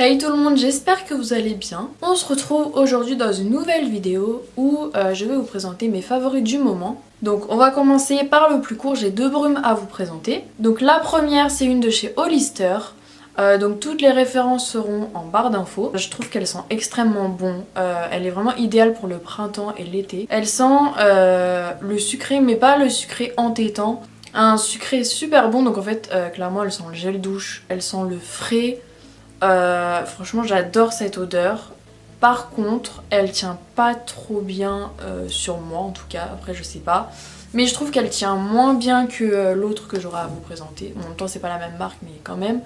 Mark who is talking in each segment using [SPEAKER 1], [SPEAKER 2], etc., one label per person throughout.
[SPEAKER 1] Hey tout le monde, j'espère que vous allez bien. On se retrouve aujourd'hui dans une nouvelle vidéo où je vais vous présenter mes favoris du moment. Donc on va commencer par le plus court, j'ai deux brumes à vous présenter. Donc la première c'est une de chez Hollister. Donc toutes les références seront en barre d'infos. Je trouve qu'elles sont extrêmement bonnes. Elle est vraiment idéale pour le printemps et l'été. Elle sent le sucré mais pas le sucré entêtant. Un sucré super bon, donc en fait clairement elle sent le gel douche, elle sent le frais. Franchement j'adore cette odeur. Par contre elle tient pas trop bien sur moi en tout cas, après je sais pas. Mais je trouve qu'elle tient moins bien que l'autre que j'aurai à vous présenter. En même temps c'est pas la même marque mais quand même.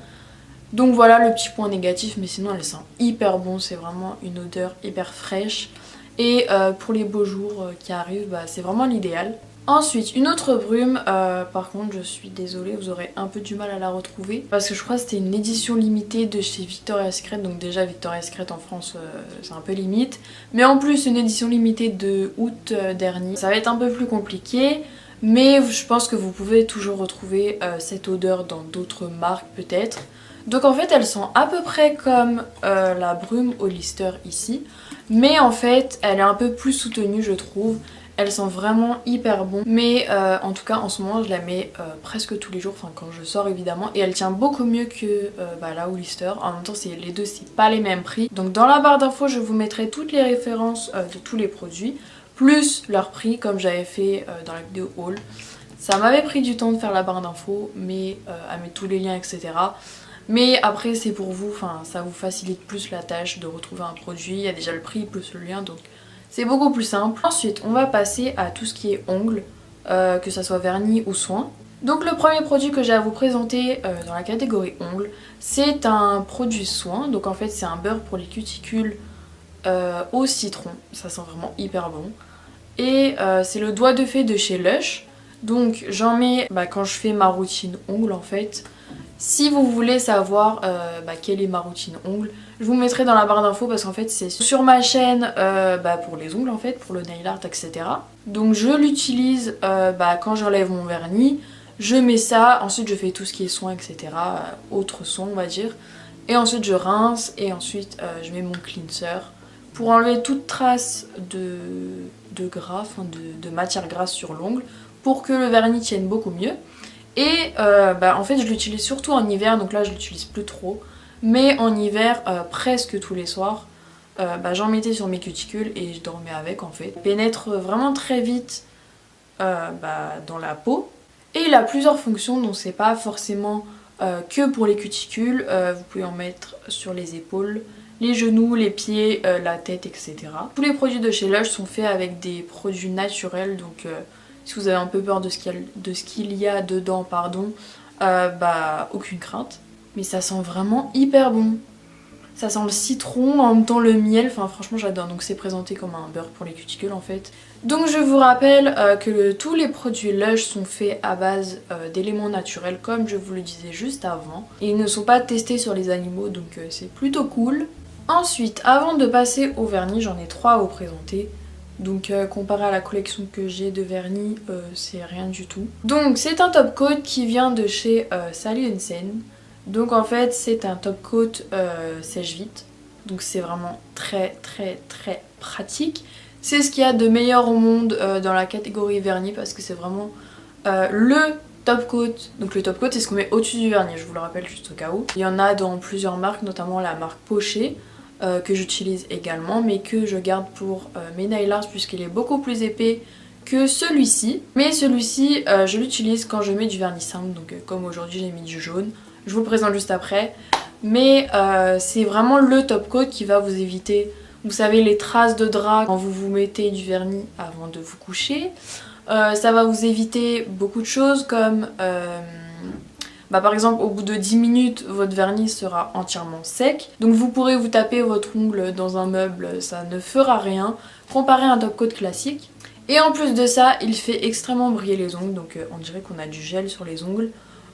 [SPEAKER 1] Donc voilà le petit point négatif, mais sinon elle sent hyper bon, c'est vraiment une odeur hyper fraîche. Et pour les beaux jours qui arrivent, bah, c'est vraiment l'idéal. Ensuite, une autre brume, par contre je suis désolée, vous aurez un peu du mal à la retrouver. Parce que je crois que c'était une édition limitée de chez Victoria's Secret, donc déjà Victoria's Secret en France c'est un peu limite. Mais en plus une édition limitée de août dernier, ça va être un peu plus compliqué. Mais je pense que vous pouvez toujours retrouver cette odeur dans d'autres marques peut-être. Donc en fait elles sont à peu près comme la brume Hollister ici. Mais en fait elle est un peu plus soutenue je trouve. Elles sont vraiment hyper bon. Mais en tout cas en ce moment je la mets presque tous les jours, enfin quand je sors évidemment. Et elle tient beaucoup mieux que la Hollister. En même temps les deux c'est pas les mêmes prix. Donc dans la barre d'infos je vous mettrai toutes les références de tous les produits. Plus leur prix comme j'avais fait dans la vidéo haul. Ça m'avait pris du temps de faire la barre d'infos mais à mettre tous les liens etc. Mais après c'est pour vous, enfin ça vous facilite plus la tâche de retrouver un produit, il y a déjà le prix plus le lien donc c'est beaucoup plus simple. Ensuite on va passer à tout ce qui est ongles, que ça soit vernis ou soin. Donc le premier produit que j'ai à vous présenter dans la catégorie ongles, c'est un produit soin, donc en fait c'est un beurre pour les cuticules au citron, ça sent vraiment hyper bon. Et c'est le doigt de fée de chez Lush, donc j'en mets quand je fais ma routine ongles en fait. Si vous voulez savoir quelle est ma routine ongles, je vous mettrai dans la barre d'infos parce qu'en fait c'est sur ma chaîne pour les ongles en fait, pour le nail art etc. Donc je l'utilise quand j'enlève mon vernis, je mets ça, ensuite je fais tout ce qui est soin etc. Autre soin on va dire. Et ensuite je rince et ensuite je mets mon cleanser pour enlever toute trace de gras, de matière grasse sur l'ongle pour que le vernis tienne beaucoup mieux. Et en fait je l'utilise surtout en hiver, donc là je l'utilise plus trop. Mais en hiver, presque tous les soirs, j'en mettais sur mes cuticules et je dormais avec en fait. Il pénètre vraiment très vite dans la peau. Et il a plusieurs fonctions, donc c'est pas forcément que pour les cuticules. Vous pouvez en mettre sur les épaules, les genoux, les pieds, la tête, etc. Tous les produits de chez Lush sont faits avec des produits naturels, donc... si vous avez un peu peur de ce qu'il y a dedans, pardon, aucune crainte. Mais ça sent vraiment hyper bon. Ça sent le citron, en même temps le miel, enfin franchement j'adore. Donc c'est présenté comme un beurre pour les cuticules en fait. Donc je vous rappelle que tous les produits Lush sont faits à base d'éléments naturels comme je vous le disais juste avant. Et ils ne sont pas testés sur les animaux donc c'est plutôt cool. Ensuite, avant de passer au vernis, j'en ai 3 à vous présenter. Donc comparé à la collection que j'ai de vernis, c'est rien du tout. Donc c'est un top coat qui vient de chez Sally Hansen. Donc en fait c'est un top coat sèche vite. Donc c'est vraiment très très très pratique. C'est ce qu'il y a de meilleur au monde dans la catégorie vernis parce que c'est vraiment le top coat. Donc le top coat c'est ce qu'on met au-dessus du vernis, je vous le rappelle juste au cas où. Il y en a dans plusieurs marques, notamment la marque Pocher. Que j'utilise également mais que je garde pour mes nail art puisqu'il est beaucoup plus épais que celui-ci. Mais celui-ci je l'utilise quand je mets du vernis simple, donc comme aujourd'hui j'ai mis du jaune, je vous le présente juste après. Mais c'est vraiment le top coat qui va vous éviter, vous savez, les traces de drap quand vous mettez du vernis avant de vous coucher. Ça va vous éviter beaucoup de choses comme... par exemple au bout de 10 minutes votre vernis sera entièrement sec, donc vous pourrez vous taper votre ongle dans un meuble, ça ne fera rien comparé à un top coat classique. Et en plus de ça il fait extrêmement briller les ongles, donc on dirait qu'on a du gel sur les ongles.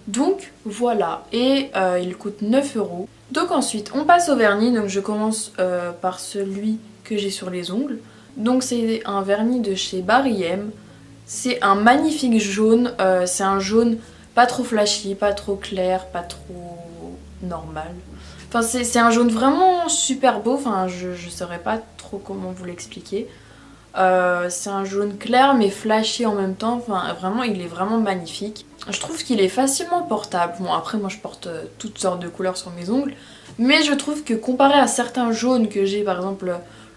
[SPEAKER 1] Donc voilà, et il coûte 9 €. Donc ensuite on passe au vernis, donc je commence par celui que j'ai sur les ongles. Donc c'est un vernis de chez Barry M. C'est un magnifique jaune, c'est un jaune pas trop flashy, pas trop clair, pas trop normal. Enfin c'est un jaune vraiment super beau, enfin je saurais pas trop comment vous l'expliquer. C'est un jaune clair mais flashy en même temps, enfin vraiment il est vraiment magnifique. Je trouve qu'il est facilement portable. Bon après moi je porte toutes sortes de couleurs sur mes ongles, mais je trouve que comparé à certains jaunes que j'ai, par exemple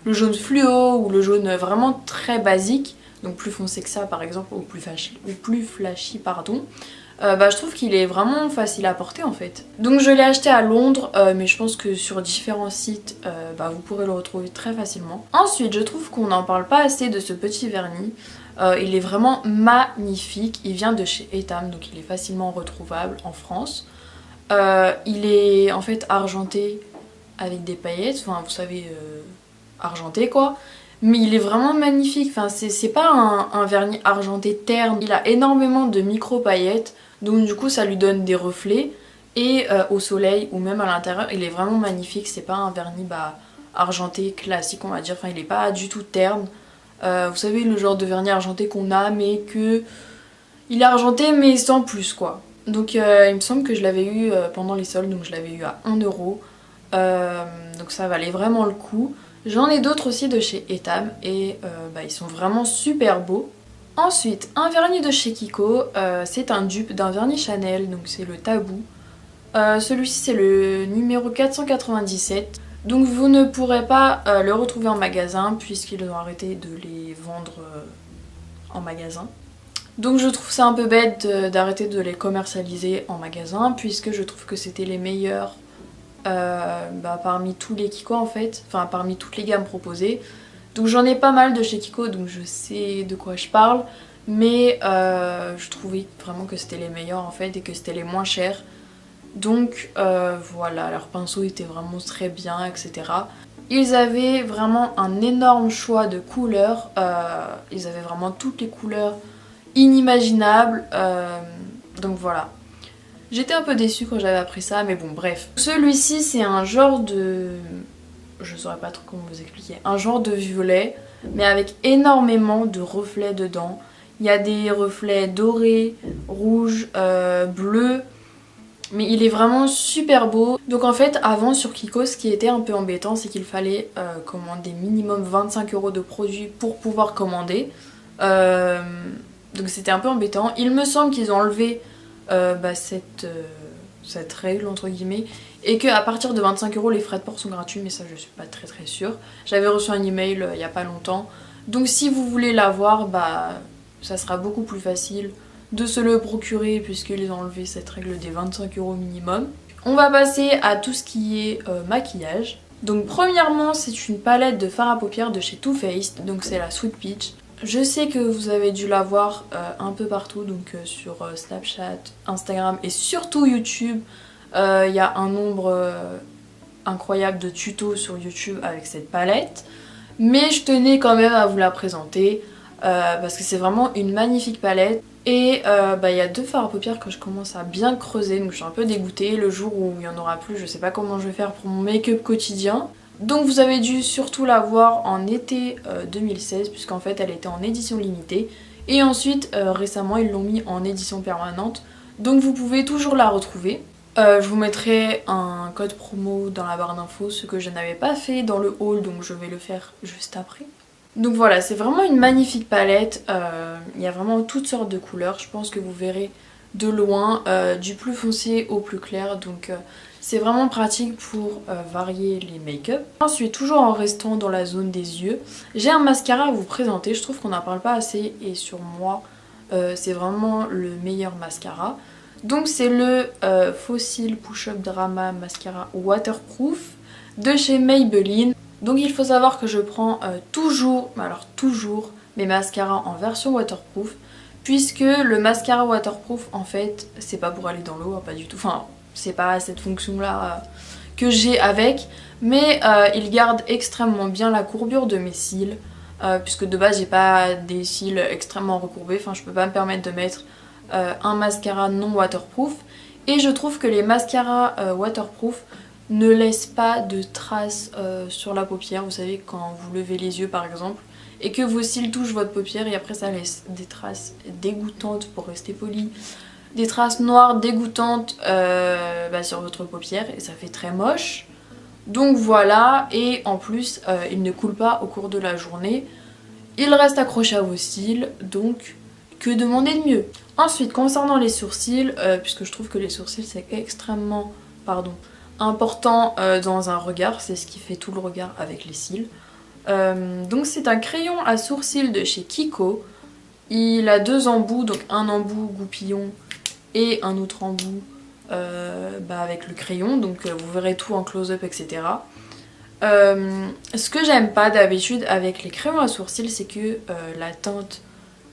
[SPEAKER 1] le jaune fluo ou le jaune vraiment très basique, donc plus foncé que ça par exemple, ou plus flashy pardon, je trouve qu'il est vraiment facile à porter en fait. Donc je l'ai acheté à Londres, mais je pense que sur différents sites, vous pourrez le retrouver très facilement. Ensuite, je trouve qu'on n'en parle pas assez de ce petit vernis. Il est vraiment magnifique, il vient de chez Etam, donc il est facilement retrouvable en France. Il est en fait argenté avec des paillettes, enfin vous savez, argenté quoi. Mais il est vraiment magnifique, enfin, c'est pas un vernis argenté terne, il a énormément de micro paillettes, donc du coup ça lui donne des reflets, et au soleil ou même à l'intérieur il est vraiment magnifique, c'est pas un vernis argenté classique on va dire, enfin il est pas du tout terne. Vous savez le genre de vernis argenté qu'on a mais que il est argenté mais sans plus quoi. Donc il me semble que je l'avais eu pendant les soldes, donc je l'avais eu à 1€, donc ça valait vraiment le coup. J'en ai d'autres aussi de chez Etam et ils sont vraiment super beaux. Ensuite, un vernis de chez Kiko, c'est un dupe d'un vernis Chanel, donc c'est le Tabou. Celui-ci c'est le numéro 497, donc vous ne pourrez pas le retrouver en magasin puisqu'ils ont arrêté de les vendre en magasin. Donc je trouve ça un peu bête d'arrêter de les commercialiser en magasin puisque je trouve que c'était les meilleurs parmi tous les Kiko en fait, enfin parmi toutes les gammes proposées. Donc j'en ai pas mal de chez Kiko, donc je sais de quoi je parle, mais je trouvais vraiment que c'était les meilleurs en fait et que c'était les moins chers. Donc voilà, leurs pinceaux étaient vraiment très bien, etc. Ils avaient vraiment un énorme choix de couleurs, ils avaient vraiment toutes les couleurs inimaginables, donc voilà. J'étais un peu déçue quand j'avais appris ça, mais bon bref. Celui-ci c'est un genre de... je saurais pas trop comment vous expliquer. Un genre de violet, mais avec énormément de reflets dedans. Il y a des reflets dorés, rouges, bleus. Mais il est vraiment super beau. Donc en fait avant sur Kiko ce qui était un peu embêtant c'est qu'il fallait commander minimum 25€ de produits pour pouvoir commander. Donc c'était un peu embêtant. Il me semble qu'ils ont enlevé cette règle entre guillemets et qu'à partir de 25€ les frais de port sont gratuits, mais ça je suis pas très sûre. J'avais reçu un email il y a pas longtemps. Donc si vous voulez l'avoir, ça sera beaucoup plus facile de se le procurer puisqu'ils ont enlevé cette règle des 25€ minimum. On va passer à tout ce qui est maquillage. Donc premièrement c'est une palette de fard à paupières de chez Too Faced, donc c'est la Sweet Peach. Je sais que vous avez dû la voir un peu partout, donc sur Snapchat, Instagram et surtout YouTube. Il y a un nombre incroyable de tutos sur YouTube avec cette palette. Mais je tenais quand même à vous la présenter parce que c'est vraiment une magnifique palette. Et il y a deux fards à paupières que je commence à bien creuser, donc je suis un peu dégoûtée. Le jour où il n'y en aura plus, je sais pas comment je vais faire pour mon make-up quotidien. Donc vous avez dû surtout la voir en été 2016 puisqu'en fait elle était en édition limitée. Et ensuite récemment ils l'ont mis en édition permanente. Donc vous pouvez toujours la retrouver. Je vous mettrai un code promo dans la barre d'infos, ce que je n'avais pas fait dans le haul, donc je vais le faire juste après. Donc voilà, c'est vraiment une magnifique palette, il y a vraiment toutes sortes de couleurs, je pense que vous verrez de loin, du plus foncé au plus clair, donc c'est vraiment pratique pour varier les make-up. Ensuite, toujours en restant dans la zone des yeux, j'ai un mascara à vous présenter, je trouve qu'on n'en parle pas assez et sur moi c'est vraiment le meilleur mascara. Donc c'est le Fossil Push-Up Drama Mascara Waterproof de chez Maybelline. Donc il faut savoir que je prends toujours mes mascaras en version waterproof, puisque le mascara waterproof en fait c'est pas pour aller dans l'eau, pas du tout, enfin c'est pas cette fonction là que j'ai avec, mais il garde extrêmement bien la courbure de mes cils, puisque de base j'ai pas des cils extrêmement recourbés, enfin je peux pas me permettre de mettre un mascara non waterproof, et je trouve que les mascaras waterproof ne laissent pas de traces sur la paupière, vous savez quand vous levez les yeux par exemple et que vos cils touchent votre paupière et après ça laisse des traces dégoûtantes pour rester poli. des traces noires dégoûtantes sur votre paupière et ça fait très moche. Donc voilà, et en plus il ne coule pas au cours de la journée, il reste accroché à vos cils, donc que demander de mieux? Ensuite, concernant les sourcils, puisque je trouve que les sourcils c'est extrêmement important dans un regard, c'est ce qui fait tout le regard avec les cils. Donc c'est un crayon à sourcils de chez Kiko. Il a deux embouts, donc un embout goupillon et un autre embout avec le crayon, donc vous verrez tout en close-up, etc. Ce que j'aime pas d'habitude avec les crayons à sourcils, c'est que la teinte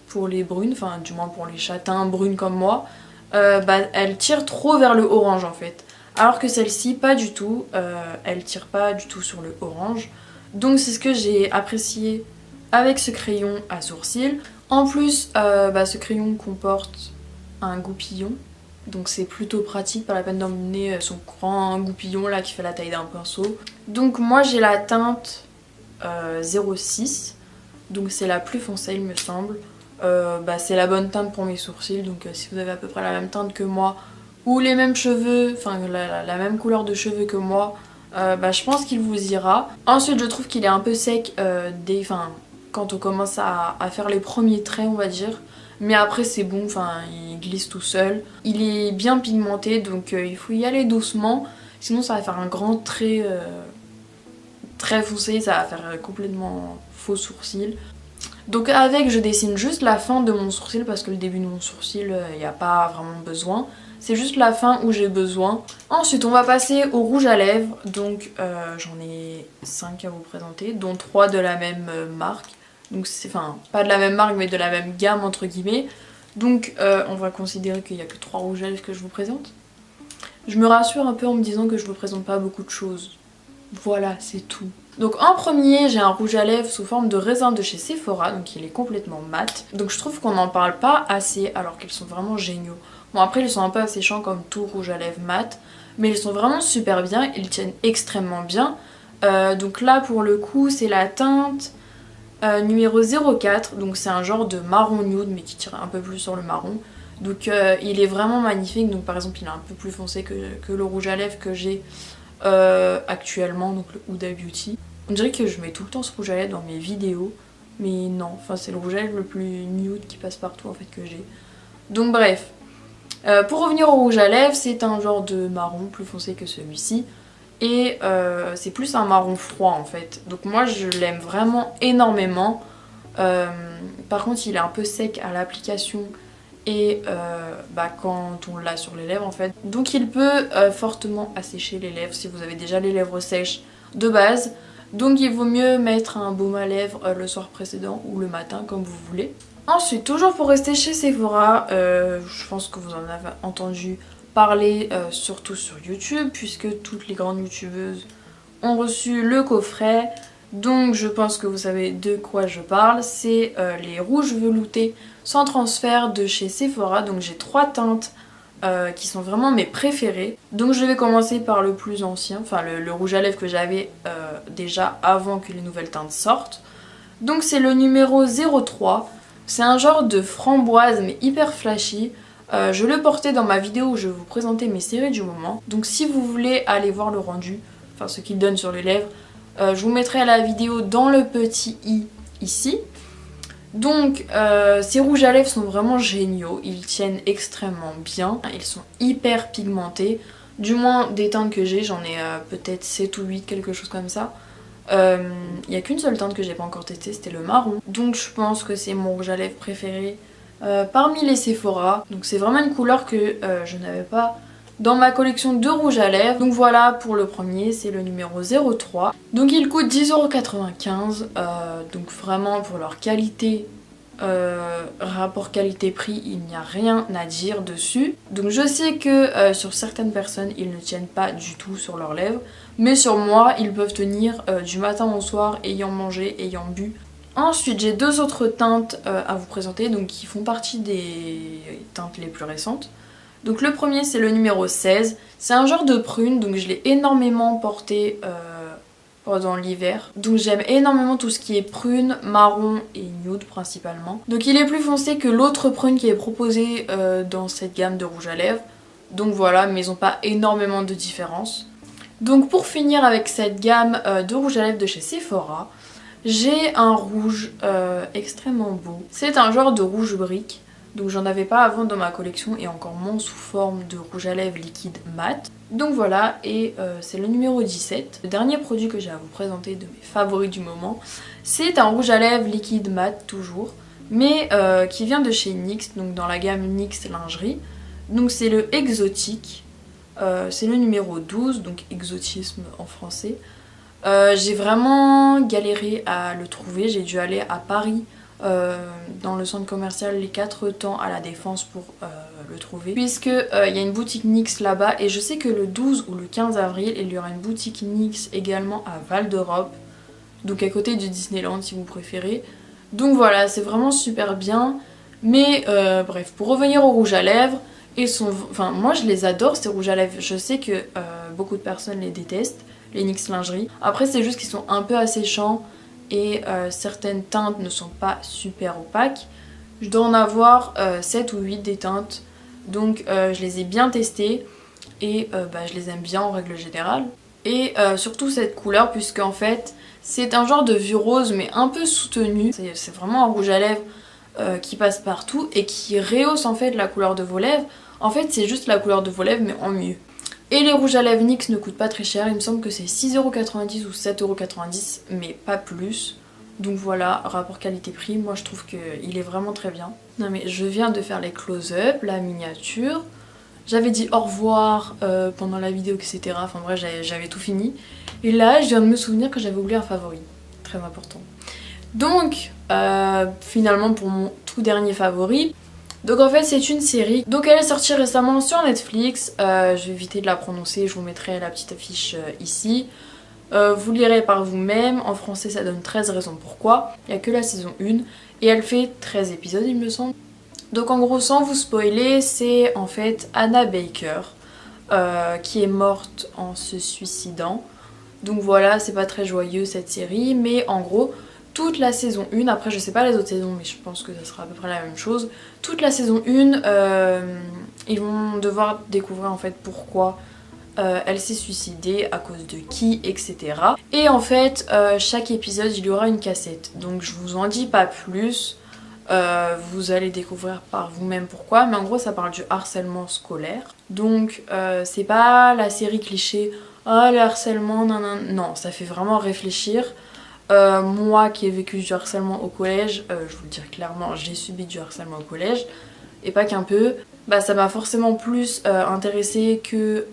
[SPEAKER 1] pour les brunes, enfin du moins pour les châtains brunes comme moi, elle tire trop vers le orange en fait. Alors que celle-ci, pas du tout, elle tire pas du tout sur le orange. Donc c'est ce que j'ai apprécié avec ce crayon à sourcils. En plus, ce crayon comporte un goupillon, donc c'est plutôt pratique, pas la peine d'emmener son grand goupillon là qui fait la taille d'un pinceau. Donc moi j'ai la teinte 06, donc c'est la plus foncée il me semble. C'est la bonne teinte pour mes sourcils, donc si vous avez à peu près la même teinte que moi ou les mêmes cheveux, enfin la même couleur de cheveux que moi, je pense qu'il vous ira. Ensuite je trouve qu'il est un peu sec quand on commence à faire les premiers traits on va dire, mais après c'est bon, il glisse tout seul. Il est bien pigmenté donc il faut y aller doucement, sinon ça va faire un grand trait très foncé, ça va faire complètement faux sourcil. Donc avec je dessine juste la fin de mon sourcil parce que le début de mon sourcil il n'y a pas vraiment besoin. C'est juste la fin où j'ai besoin. Ensuite on va passer au rouge à lèvres. Donc j'en ai 5 à vous présenter, dont 3 de la même marque. Donc c'est pas de la même marque mais de la même gamme entre guillemets. Donc on va considérer qu'il n'y a que 3 rouges à lèvres que je vous présente. Je me rassure un peu en me disant que je vous présente pas beaucoup de choses. Voilà, c'est tout. Donc en premier, j'ai un rouge à lèvres sous forme de raisin de chez Sephora, donc il est complètement mat. Donc je trouve qu'on n'en parle pas assez alors qu'ils sont vraiment géniaux. Bon après ils sont un peu asséchants comme tout rouge à lèvres mat, mais ils sont vraiment super bien, ils tiennent extrêmement bien. Donc là pour le coup c'est la teinte numéro 04, donc c'est un genre de marron nude mais qui tire un peu plus sur le marron. Donc il est vraiment magnifique, donc par exemple il est un peu plus foncé que le rouge à lèvres que j'ai actuellement, donc le Huda Beauty. On dirait que je mets tout le temps ce rouge à lèvres dans mes vidéos, mais non, c'est le rouge à lèvres le plus nude qui passe partout en fait que j'ai. Donc bref, pour revenir au rouge à lèvres, c'est un genre de marron plus foncé que celui-ci. Et c'est plus un marron froid en fait. Donc moi je l'aime vraiment énormément. Par contre il est un peu sec à l'application et quand on l'a sur les lèvres en fait. Donc il peut fortement assécher les lèvres si vous avez déjà les lèvres sèches de base. Donc il vaut mieux mettre un baume à lèvres le soir précédent ou le matin comme vous voulez. Ensuite, toujours pour rester chez Sephora, je pense que vous en avez entendu parler surtout sur YouTube puisque toutes les grandes youtubeuses ont reçu le coffret. Donc je pense que vous savez de quoi je parle. C'est les rouges veloutés sans transfert de chez Sephora. Donc j'ai 3 teintes qui sont vraiment mes préférées. Donc je vais commencer par le plus ancien, le rouge à lèvres que j'avais déjà avant que les nouvelles teintes sortent. Donc c'est le numéro 03. C'est un genre de framboise mais hyper flashy. Je le portais dans ma vidéo où je vais vous présenter mes séries du moment. Donc si vous voulez aller voir le rendu, ce qu'il donne sur les lèvres, je vous mettrai la vidéo dans le petit i ici. Donc ces rouges à lèvres sont vraiment géniaux, ils tiennent extrêmement bien, ils sont hyper pigmentés, du moins des teintes que j'ai, j'en ai peut-être 7 ou 8, quelque chose comme ça. Il n'y a qu'une seule teinte que j'ai pas encore testée, c'était le marron. Donc je pense que c'est mon rouge à lèvres préféré parmi les Sephora. Donc c'est vraiment une couleur que je n'avais pas dans ma collection de rouge à lèvres. Donc voilà pour le premier, c'est le numéro 03. Donc il coûte 10,95 €. Donc vraiment pour leur qualité, rapport qualité-prix, il n'y a rien à dire dessus. Donc je sais que sur certaines personnes, ils ne tiennent pas du tout sur leurs lèvres. Mais sur moi, ils peuvent tenir du matin au soir, ayant mangé, ayant bu. Ensuite, j'ai 2 autres teintes à vous présenter, donc qui font partie des teintes les plus récentes. Donc le premier c'est le numéro 16, c'est un genre de prune, donc je l'ai énormément porté pendant l'hiver. Donc j'aime énormément tout ce qui est prune, marron et nude principalement. Donc il est plus foncé que l'autre prune qui est proposé dans cette gamme de rouge à lèvres. Donc voilà, mais ils n'ont pas énormément de différence. Donc pour finir avec cette gamme de rouge à lèvres de chez Sephora, j'ai un rouge extrêmement beau. C'est un genre de rouge brique. Donc j'en avais pas avant dans ma collection et encore moins sous forme de rouge à lèvres liquide mat. Donc voilà, et c'est le numéro 17. Le dernier produit que j'ai à vous présenter de mes favoris du moment, c'est un rouge à lèvres liquide mat toujours, mais qui vient de chez NYX, donc dans la gamme NYX lingerie. Donc c'est le exotique, c'est le numéro 12, donc exotisme en français. J'ai vraiment galéré à le trouver, j'ai dû aller à Paris dans le centre commercial Les 4 Temps à la Défense pour le trouver, puisque il y a une boutique NYX là-bas et je sais que le 12 ou le 15 avril il y aura une boutique NYX également à Val d'Europe, donc à côté du Disneyland si vous préférez. Donc voilà, c'est vraiment super bien, mais bref, pour revenir au rouge à lèvres, enfin moi je les adore ces rouges à lèvres, je sais que beaucoup de personnes les détestent, les NYX lingerie. Après c'est juste qu'ils sont un peu asséchants et certaines teintes ne sont pas super opaques. Je dois en avoir 7 ou 8 des teintes, donc je les ai bien testées et je les aime bien en règle générale. Et surtout cette couleur, puisque en fait c'est un genre de vieux rose mais un peu soutenu. C'est vraiment un rouge à lèvres qui passe partout et qui rehausse en fait la couleur de vos lèvres. En fait c'est juste la couleur de vos lèvres mais en mieux. Et les rouges à lèvres NYX ne coûtent pas très cher, il me semble que c'est 6,90€ ou 7,90€, mais pas plus. Donc voilà, rapport qualité-prix, moi je trouve qu'il est vraiment très bien. Non mais je viens de faire les close-up, la miniature. J'avais dit au revoir pendant la vidéo, etc. Enfin bref, j'avais tout fini. Et là, je viens de me souvenir que j'avais oublié un favori. Très important. Donc, finalement pour mon tout dernier favori, donc en fait c'est une série, donc elle est sortie récemment sur Netflix, je vais éviter de la prononcer, je vous mettrai la petite affiche ici. Vous lirez par vous-même, en français ça donne 13 raisons pourquoi, il n'y a que la saison 1 et elle fait 13 épisodes il me semble. Donc en gros sans vous spoiler, c'est en fait Hannah Baker qui est morte en se suicidant. Donc voilà, c'est pas très joyeux cette série, mais en gros toute la saison 1, après je sais pas les autres saisons mais je pense que ça sera à peu près la même chose, toute la saison 1 ils vont devoir découvrir en fait pourquoi elle s'est suicidée, à cause de qui, etc. Et en fait chaque épisode il y aura une cassette, donc je vous en dis pas plus, vous allez découvrir par vous-même pourquoi, mais en gros ça parle du harcèlement scolaire. Donc c'est pas la série cliché, ah le harcèlement, non, ça fait vraiment réfléchir. Moi qui ai vécu du harcèlement au collège, je vous le dis clairement, j'ai subi du harcèlement au collège, et pas qu'un peu, ça m'a forcément plus intéressée que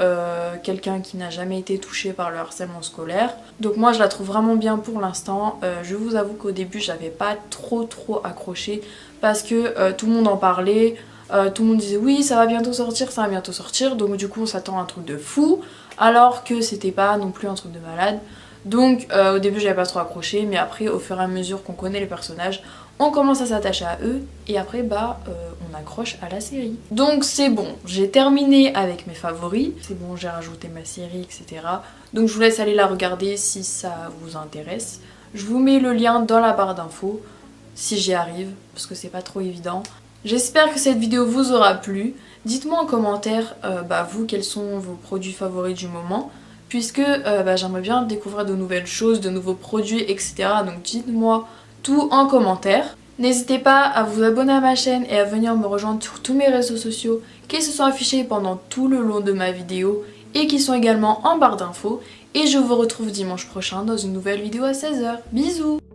[SPEAKER 1] quelqu'un qui n'a jamais été touché par le harcèlement scolaire. Donc moi je la trouve vraiment bien pour l'instant. Je vous avoue qu'au début j'avais pas trop accroché parce que tout le monde en parlait, tout le monde disait oui ça va bientôt sortir, donc du coup on s'attend à un truc de fou alors que c'était pas non plus un truc de malade. Donc au début j'avais pas trop accroché, mais après au fur et à mesure qu'on connaît les personnages, on commence à s'attacher à eux et après on accroche à la série. Donc c'est bon, j'ai terminé avec mes favoris, c'est bon, j'ai rajouté ma série, etc. Donc je vous laisse aller la regarder si ça vous intéresse. Je vous mets le lien dans la barre d'infos si j'y arrive, parce que c'est pas trop évident. J'espère que cette vidéo vous aura plu. Dites-moi en commentaire vous quels sont vos produits favoris du moment, puisque j'aimerais bien découvrir de nouvelles choses, de nouveaux produits, etc. Donc dites-moi tout en commentaire. N'hésitez pas à vous abonner à ma chaîne et à venir me rejoindre sur tous mes réseaux sociaux qui se sont affichés pendant tout le long de ma vidéo et qui sont également en barre d'infos. Et je vous retrouve dimanche prochain dans une nouvelle vidéo à 16h. Bisous!